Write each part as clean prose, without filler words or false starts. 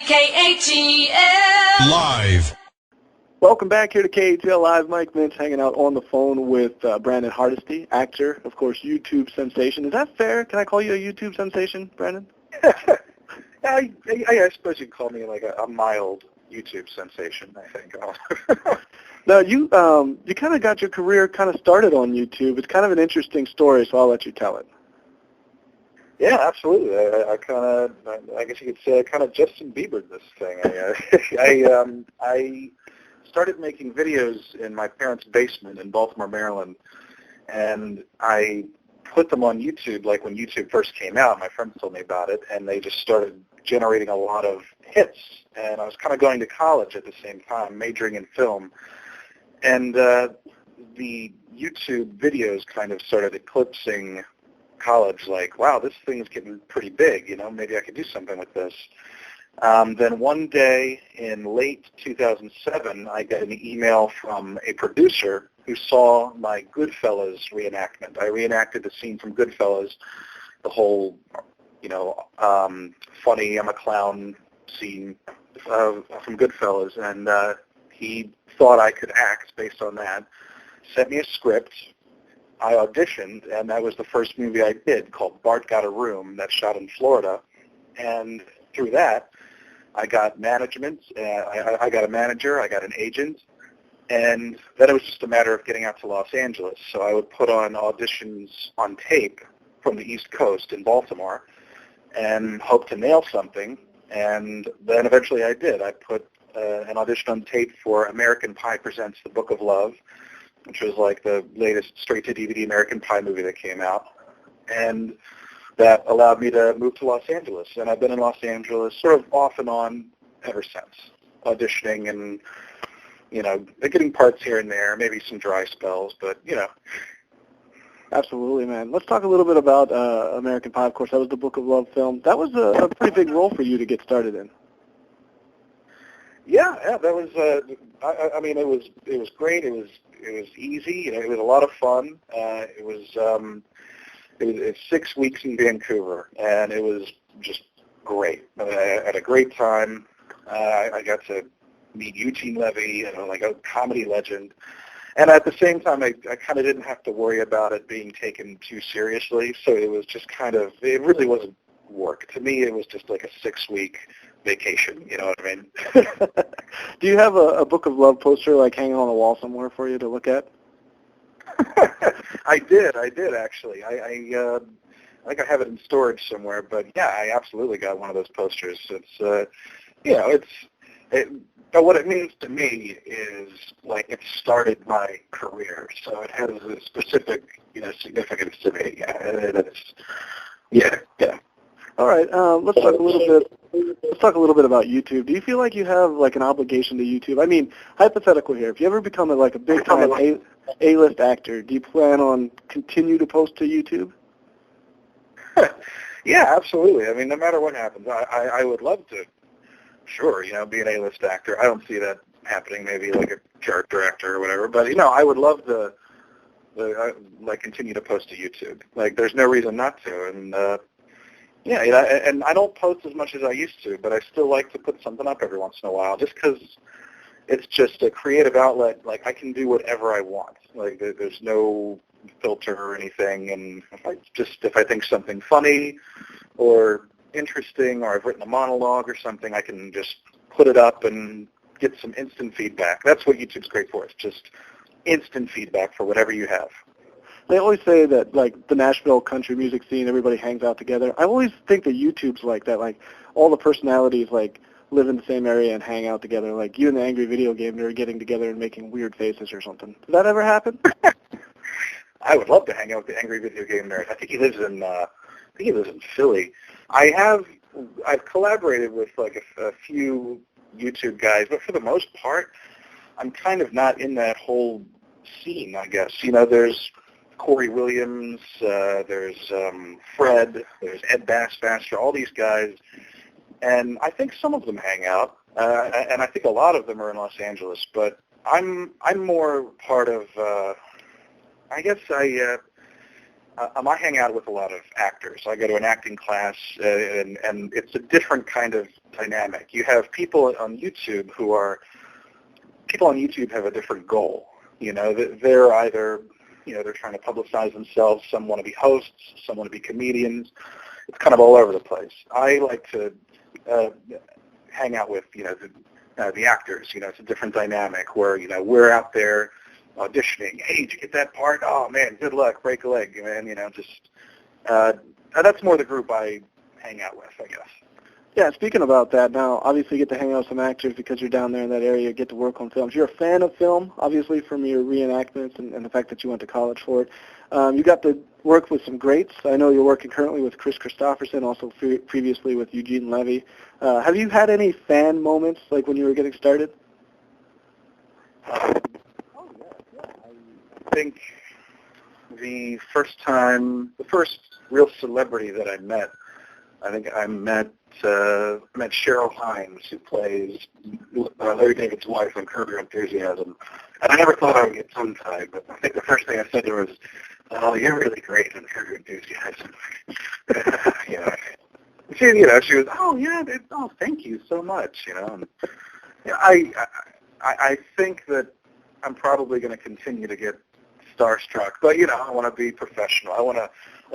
KATL Live. Welcome back here to KATL Live. Mike Mintz hanging out on the phone with Brandon Hardesty, actor, of course, YouTube sensation. Is that fair? Can I call you a YouTube sensation, Brandon? I suppose you'd call me like a mild YouTube sensation, I think. Now, you kind of got your career kind of started on YouTube. It's kind of an interesting story, so I'll let you tell it. Yeah, absolutely. I guess you could say I kind of Justin Bieber'd this thing. I started making videos in my parents' basement in Baltimore, Maryland, and I put them on YouTube like when YouTube first came out. My friends told me about it, and they just started generating a lot of hits. And I was kind of going to college at the same time, majoring in film. And the YouTube videos kind of started eclipsing college, like, wow, this thing's getting pretty big, maybe I could do something with this. Then one day in late 2007, I got an email from a producer who saw my Goodfellas reenactment. I reenacted the scene from Goodfellas, the whole, funny, I'm a clown scene from Goodfellas, and he thought I could act based on that, sent me a script. I auditioned, and that was the first movie I did called Bart Got a Room that shot in Florida. And through that, I got management. I got a manager. I got an agent. And then it was just a matter of getting out to Los Angeles. So I would put on auditions on tape from the East Coast in Baltimore and hope to nail something. And then eventually I did. I put an audition on tape for American Pie Presents The Book of Love, which was like the latest straight-to-DVD American Pie movie that came out. And that allowed me to move to Los Angeles. And I've been in Los Angeles sort of off and on ever since, auditioning and, getting parts here and there, maybe some dry spells, but, Absolutely, man. Let's talk a little bit about American Pie. Of course, that was the Book of Love film. That was a pretty big role for you to get started in. Yeah, that was. It was great. It was easy. It was a lot of fun. It was 6 weeks in Vancouver, and it was just great. I had a great time. I got to meet Eugene Levy, like a comedy legend, and at the same time, I kind of didn't have to worry about it being taken too seriously. So it was just it really wasn't work to me. It was just like a 6-week vacation, you know what I mean? Do you have a Book of Love poster like hanging on the wall somewhere for you to look at? I did actually. I think I have it in storage somewhere, but yeah, I absolutely got one of those posters. It's but what it means to me is like it started my career, so it has a specific significance to me. Yeah. All right, let's talk a little bit about YouTube. Do you feel like you have like an obligation to YouTube? I mean, hypothetical here. If you ever become a big time A-list actor, do you plan on continue to post to YouTube? Yeah, absolutely. I mean, no matter what happens, I would love to. Sure, be an A-list actor. I don't see that happening. Maybe like a character actor or whatever. But I would love to continue to post to YouTube. Like, there's no reason not to. And and I don't post as much as I used to, but I still like to put something up every once in a while, just because it's just a creative outlet. Like, I can do whatever I want. Like, there's no filter or anything, and if I think something funny or interesting, or I've written a monologue or something, I can just put it up and get some instant feedback. That's what YouTube's great for. It's just instant feedback for whatever you have. They always say that, like, the Nashville country music scene, everybody hangs out together. I always think that YouTube's like that. Like, all the personalities, like, live in the same area and hang out together. Like, you and the Angry Video Game Nerd getting together and making weird faces or something. Does that ever happen? I would love to hang out with the Angry Video Game Nerd. I think he lives in Philly. I've collaborated with, like, a few YouTube guys, but for the most part, I'm kind of not in that whole scene, I guess. There's Corey Williams, there's Fred, there's Ed Bassmaster, all these guys, and I think some of them hang out, and I think a lot of them are in Los Angeles, but I'm more part of, I guess I hang out with a lot of actors. I go to an acting class, and it's a different kind of dynamic. You have people on YouTube have a different goal. They're either, they're trying to publicize themselves. Some want to be hosts. Some want to be comedians. It's kind of all over the place. I like to hang out with, the actors. It's a different dynamic where, we're out there auditioning. Hey, did you get that part? Oh man, good luck. Break a leg, man. That's more the group I hang out with, I guess. Yeah, speaking about that, now obviously you get to hang out with some actors because you're down there in that area, you get to work on films. You're a fan of film, obviously, from your reenactments and the fact that you went to college for it. You got to work with some greats. I know you're working currently with Chris Christopherson, also previously with Eugene Levy. Have you had any fan moments, like when you were getting started? I think the first real celebrity that I met Cheryl Hines, who plays Larry David's wife on Curb Your Enthusiasm. And I never thought I would get tongue-tied, but I think the first thing I said to her was, "Oh, you're really great on Curb Your Enthusiasm." She was, "Oh yeah, thank you so much." And, I think that I'm probably going to continue to get starstruck, but I want to be professional. I want to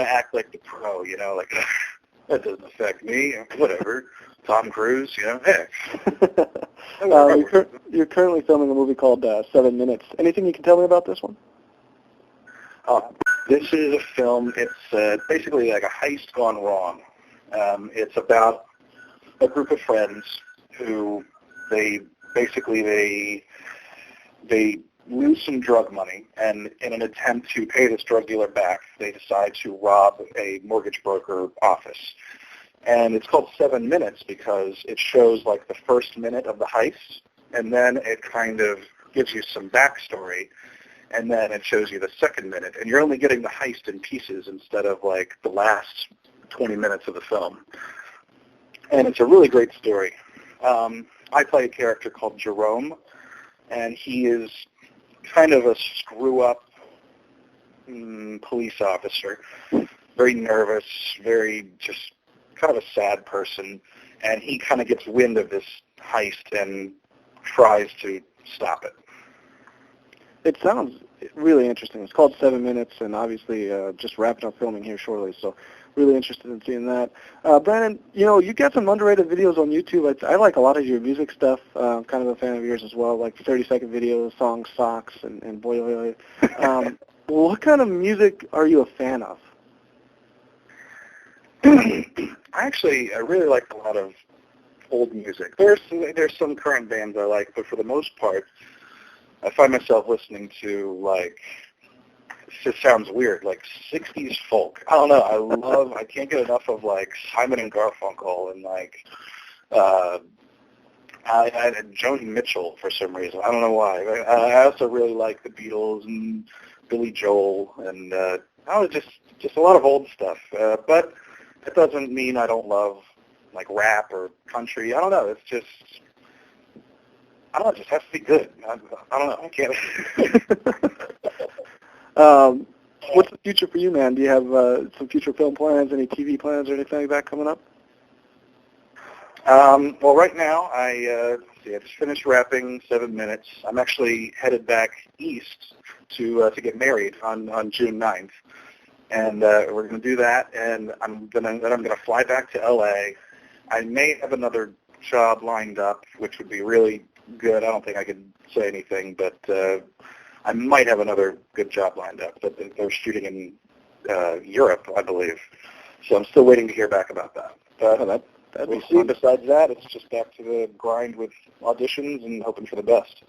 act like the pro. Like. That doesn't affect me. Whatever. Tom Cruise, Hey. You're currently filming a movie called 7 Minutes. Anything you can tell me about this one? This is a film. It's basically like a heist gone wrong. It's about a group of friends who they lose some drug money, and in an attempt to pay this drug dealer back, they decide to rob a mortgage broker office. And it's called 7 Minutes because it shows like the first minute of the heist, and then it kind of gives you some backstory, and then it shows you the second minute. And you're only getting the heist in pieces instead of like the last 20 minutes of the film. And it's a really great story. I play a character called Jerome, and he is kind of a screw-up police officer, very nervous, very just kind of a sad person, and he kind of gets wind of this heist and tries to stop it. It sounds really interesting. It's called 7 Minutes, and obviously just wrapping up filming here shortly, so really interested in seeing that. Brandon, you got some underrated videos on YouTube. I like a lot of your music stuff. I'm kind of a fan of yours as well, like 30-second videos, songs, Socks, and Boy Oy Oy. What kind of music are you a fan of? I really like a lot of old music. There's some current bands I like, but for the most part, I find myself listening to, like, it sounds weird, like 60s folk. I don't know. I can't get enough of like Simon and Garfunkel and like Joni Mitchell for some reason. I don't know why. I also really like the Beatles and Billy Joel and just a lot of old stuff. But it doesn't mean I don't love like rap or country. I don't know. It just has to be good. I don't know. I can't. What's the future for you, man? Do you have some future film plans, any TV plans or anything like that coming up? Well, right now, I just finished wrapping 7 Minutes. I'm actually headed back east to get married on June 9th, and we're going to do that. And I'm gonna fly back to LA. I may have another job lined up, which would be really good. I don't think I can say anything, but I might have another good job lined up. But they're shooting in Europe, I believe. So I'm still waiting to hear back about that. We'll see. Besides that, it's just back to the grind with auditions and hoping for the best.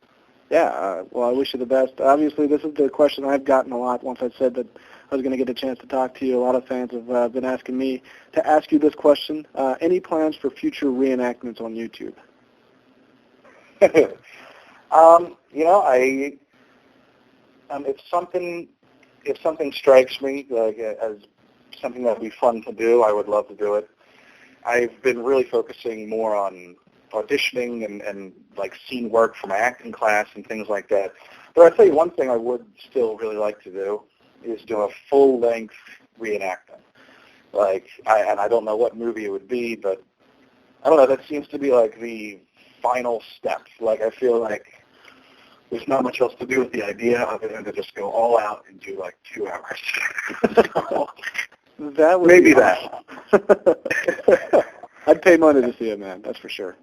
Yeah, well, I wish you the best. Obviously, this is the question I've gotten a lot once I said that I was going to get a chance to talk to you. A lot of fans have been asking me to ask you this question. Any plans for future reenactments on YouTube? If something strikes me like as something that would be fun to do, I would love to do it. I've been really focusing more on auditioning and like scene work for my acting class and things like that. But I'll tell you one thing I would still really like to do is do a full-length reenactment. Like, I don't know what movie it would be, but I don't know. That seems to be like the final step. Like, I feel like there's not much else to do with the idea other than to just go all out and do like 2 hours. That would maybe be that. I'd pay money to see it, man. That's for sure.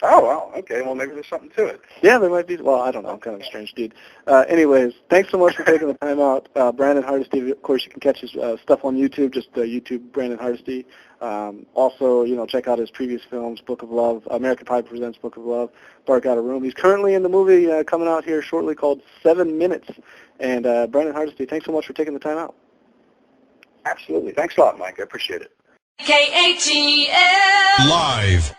Oh, wow. Okay. Well, maybe there's something to it. Yeah, there might be. Well, I don't know. I'm kind of a strange dude. Anyways, thanks so much for taking the time out. Brandon Hardesty, of course, you can catch his stuff on YouTube, just YouTube Brandon Hardesty. Also, check out his previous films, Book of Love, American Pie Presents Book of Love, Bark Out a Room. He's currently in the movie coming out here shortly called 7 Minutes. And Brandon Hardesty, thanks so much for taking the time out. Absolutely. Thanks a lot, Mike. I appreciate it. KATL Live.